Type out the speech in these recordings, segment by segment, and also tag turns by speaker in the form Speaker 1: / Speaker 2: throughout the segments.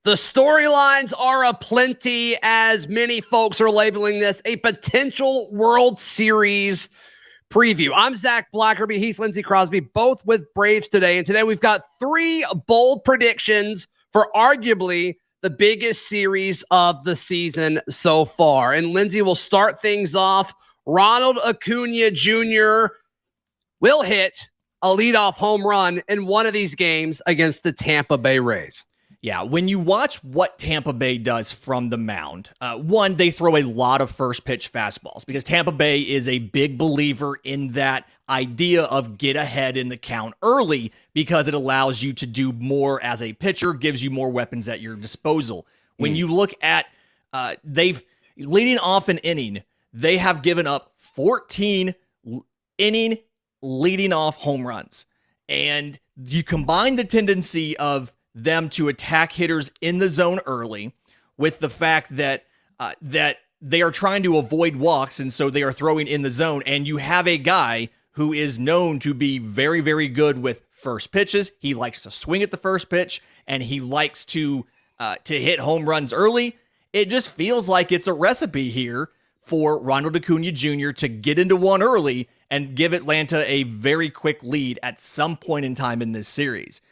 Speaker 1: The storylines are aplenty, as many folks are labeling this a potential World Series preview. I'm Zach Blackerby. He's Lindsay Crosby, both with Braves today. And today we've got three bold predictions for arguably the biggest series of the season so far. And Lindsay will start things off. Ronald Acuna Jr. will hit a leadoff home run in one of these games against the Tampa Bay Rays.
Speaker 2: Yeah, when you watch what Tampa Bay does from the mound, one, they throw a lot of first pitch fastballs because Tampa Bay is a big believer in that idea of get ahead in the count early because it allows you to do more as a pitcher, gives you more weapons at your disposal. When you look at they've leading off an inning, they have given up 14 inning leading off home runs. And you combine the tendency of them to attack hitters in the zone early with the fact that that they are trying to avoid walks, and so they are throwing in the zone, and you have a guy who is known to be very, very good with first pitches. He likes to swing at the first pitch, and he likes to hit home runs early. It just feels like it's a recipe here for Ronald Acuna Jr. to get into one early and give Atlanta a very quick lead at some point in time in this series.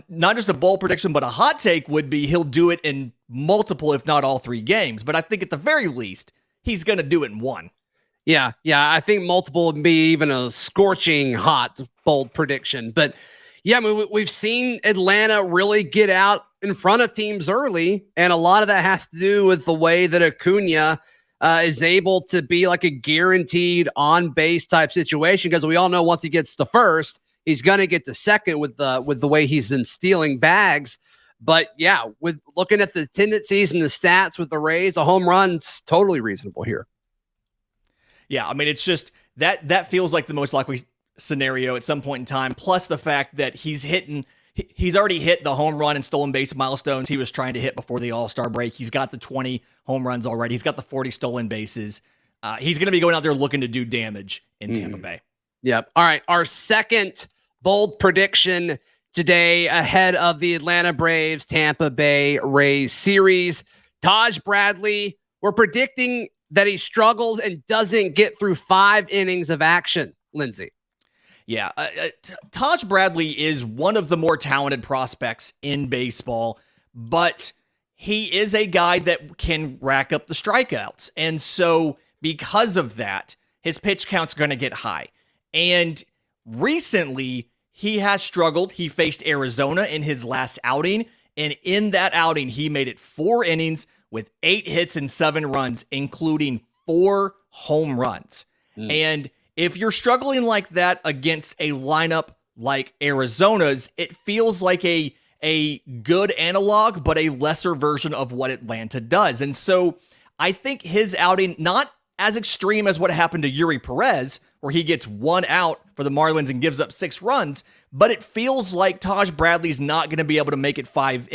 Speaker 2: Not just a bold prediction, but a hot take would be he'll do it in multiple, if not all three games. But I think at the very least, he's going to do it in one.
Speaker 1: Yeah. I think multiple would be even a scorching hot, bold prediction. But yeah, I mean, we've seen Atlanta really get out in front of teams early. And a lot of that has to do with the way that Acuna is able to be like a guaranteed on-base type situation. Because we all know once he gets to first, he's going to get to second with the way he's been stealing bags. But yeah, with looking at the tendencies and the stats with the Rays, a home run's totally reasonable here.
Speaker 2: Yeah, I mean, it's just that feels like the most likely scenario at some point in time, plus the fact that he's already hit the home run and stolen base milestones he was trying to hit before the All-Star break. He's got the 20 home runs already. He's got the 40 stolen bases. He's going to be going out there looking to do damage in Tampa Bay.
Speaker 1: Yep. All right, our second bold prediction today ahead of the Atlanta Braves Tampa Bay Rays series. Taj Bradley, we're predicting that he struggles and doesn't get through 5 innings of action, Lindsay.
Speaker 2: Yeah, Taj Bradley is one of the more talented prospects in baseball, but he is a guy that can rack up the strikeouts. And so because of that, his pitch count's going to get high. And recently, he has struggled. He faced Arizona in his last outing, and in that outing, he made it 4 innings with 8 hits and 7 runs, including 4 home runs. And if you're struggling like that against a lineup like Arizona's, it feels like a good analog, but a lesser version of what Atlanta does. And so I think his outing, not as extreme as what happened to Yuri Perez, where he gets 1 out for the Marlins and gives up 6 runs, but it feels like Taj Bradley's not going to be able to make it 5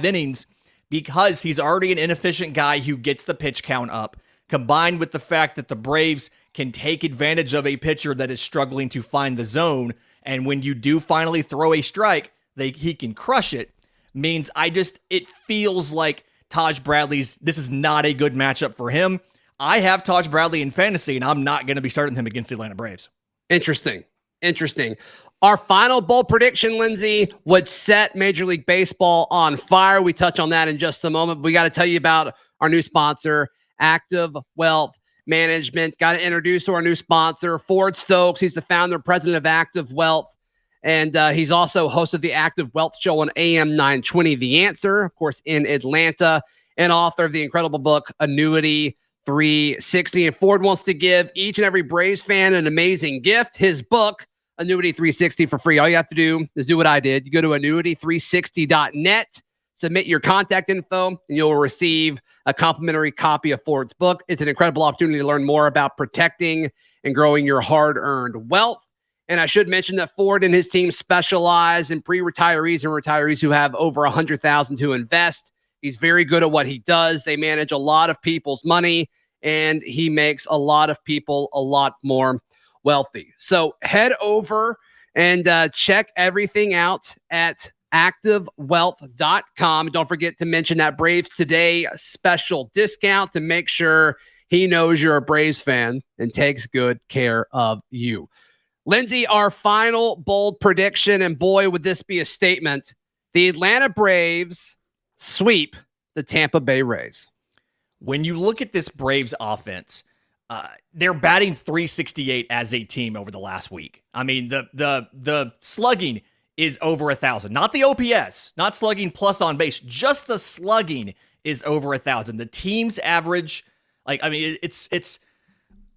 Speaker 2: innings because he's already an inefficient guy who gets the pitch count up, combined with the fact that the Braves can take advantage of a pitcher that is struggling to find the zone, and when you do finally throw a strike, he can crush it, means it feels like Taj Bradley's, this is not a good matchup for him. I have Taj Bradley in fantasy, and I'm not going to be starting him against the Atlanta Braves.
Speaker 1: Interesting. Our final bold prediction, Lindsay, would set Major League Baseball on fire. We touch on that in just a moment. We got to tell you about our new sponsor, Active Wealth Management. Got to introduce to our new sponsor, Ford Stokes. He's the founder and president of Active Wealth, and he's also host of the Active Wealth Show on AM 920, The Answer, of course, in Atlanta, and author of the incredible book, Annuity 360. And Ford wants to give each and every Braves fan an amazing gift. His book, Annuity 360, for free. All you have to do is do what I did. You go to annuity360.net, submit your contact info, and you'll receive a complimentary copy of Ford's book. It's an incredible opportunity to learn more about protecting and growing your hard-earned wealth. And I should mention that Ford and his team specialize in pre-retirees and retirees who have over $100,000 to invest. He's very good at what he does. They manage a lot of people's money, and he makes a lot of people a lot more wealthy. So head over and check everything out at activewealth.com. Don't forget to mention that Braves Today special discount to make sure he knows you're a Braves fan and takes good care of you. Lindsay, our final bold prediction, and boy, would this be a statement. The Atlanta Braves sweep the Tampa Bay Rays.
Speaker 2: When you look at this Braves offense, they're batting .368 as a team over the last week. I mean, the slugging is over 1,000. Not the OPS, not slugging plus on base, just the slugging is over 1,000. The team's average, it's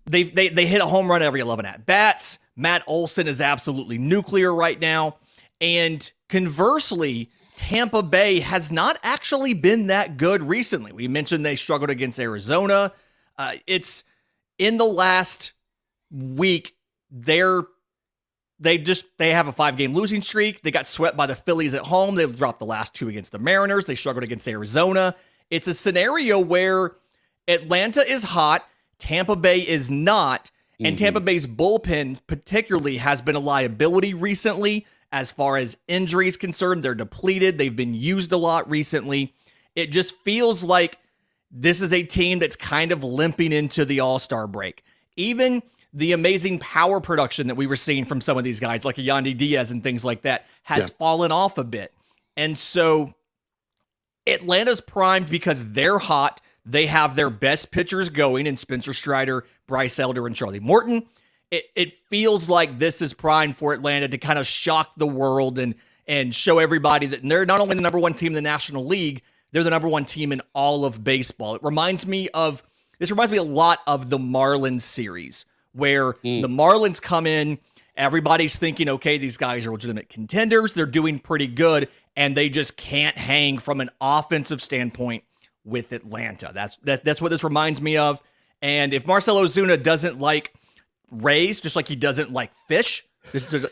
Speaker 2: they hit a home run every 11 at bats. Matt Olson is absolutely nuclear right now. And conversely, Tampa Bay has not actually been that good recently. We mentioned they struggled against Arizona. It's in the last week, they have a 5-game losing streak. They got swept by the Phillies at home. They dropped the last 2 against the Mariners. They struggled against Arizona. It's a scenario where Atlanta is hot, Tampa Bay is not, and Tampa Bay's bullpen particularly has been a liability recently as far as injuries concerned. They're depleted. They've been used a lot recently. It just feels like this is a team that's kind of limping into the All-Star break. Even the amazing power production that we were seeing from some of these guys, like a Yandy Diaz and things like that, has fallen off a bit. And so Atlanta's primed because they're hot. They have their best pitchers going in Spencer Strider, Bryce Elder, and Charlie Morton. It feels like this is primed for Atlanta to kind of shock the world and show everybody that they're not only the number one team in the National League, they're the number one team in all of baseball. This reminds me a lot of the Marlins series, where the Marlins come in, everybody's thinking, okay, these guys are legitimate contenders, they're doing pretty good, and they just can't hang from an offensive standpoint with Atlanta. That's what this reminds me of. And if Marcell Ozuna doesn't like Rays, just like he doesn't like fish,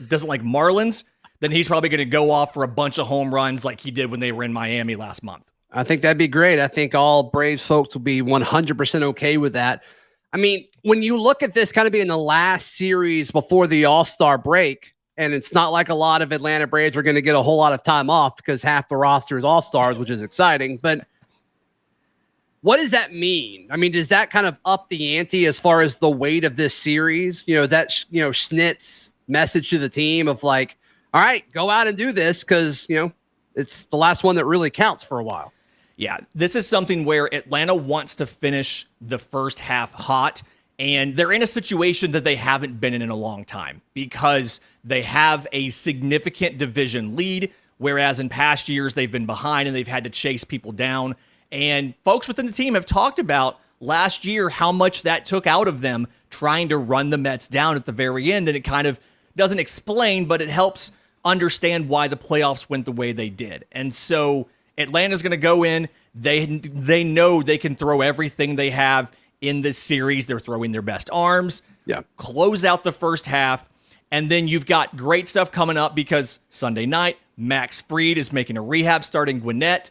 Speaker 2: doesn't like Marlins, then he's probably going to go off for a bunch of home runs like he did when they were in Miami last month.
Speaker 1: I think that'd be great. I think all Braves folks will be 100% okay with that. I mean, when you look at this kind of being the last series before the All-Star break, and it's not like a lot of Atlanta Braves are going to get a whole lot of time off because half the roster is All-Stars, which is exciting. But what does that mean? I mean, does that kind of up the ante as far as the weight of this series? Schnitt's message to the team of like, all right, go out and do this because, it's the last one that really counts for a while.
Speaker 2: Yeah, this is something where Atlanta wants to finish the first half hot, and they're in a situation that they haven't been in a long time because they have a significant division lead, whereas in past years they've been behind and they've had to chase people down. And folks within the team have talked about last year how much that took out of them trying to run the Mets down at the very end, and it kind of doesn't explain, but it helps understand why the playoffs went the way they did. And so Atlanta's going to go in. They know they can throw everything they have in this series. They're throwing their best arms.
Speaker 1: Yeah.
Speaker 2: Close out the first half. And then you've got great stuff coming up because Sunday night, Max Fried is making a rehab starting Gwinnett.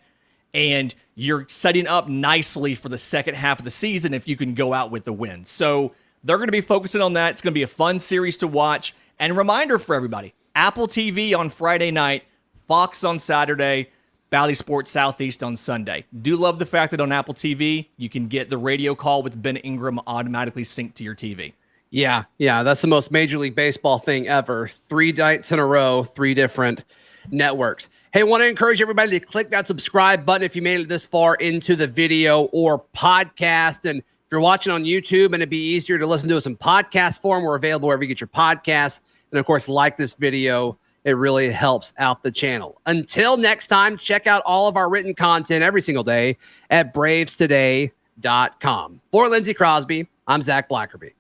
Speaker 2: And you're setting up nicely for the second half of the season if you can go out with the win. So they're going to be focusing on that. It's going to be a fun series to watch. And reminder for everybody, Apple TV on Friday night, Fox on Saturday, Bally Sports Southeast on Sunday. Do love the fact that on Apple TV, you can get the radio call with Ben Ingram automatically synced to your TV.
Speaker 1: Yeah, that's the most Major League Baseball thing ever. 3 nights in a row, 3 different networks. Hey, I want to encourage everybody to click that subscribe button if you made it this far into the video or podcast. And if you're watching on YouTube and it'd be easier to listen to us in podcast form, we're available wherever you get your podcasts. And of course, like this video. It really helps out the channel. Until next time, check out all of our written content every single day at bravestoday.com. For Lindsay Crosby, I'm Zach Blackerby.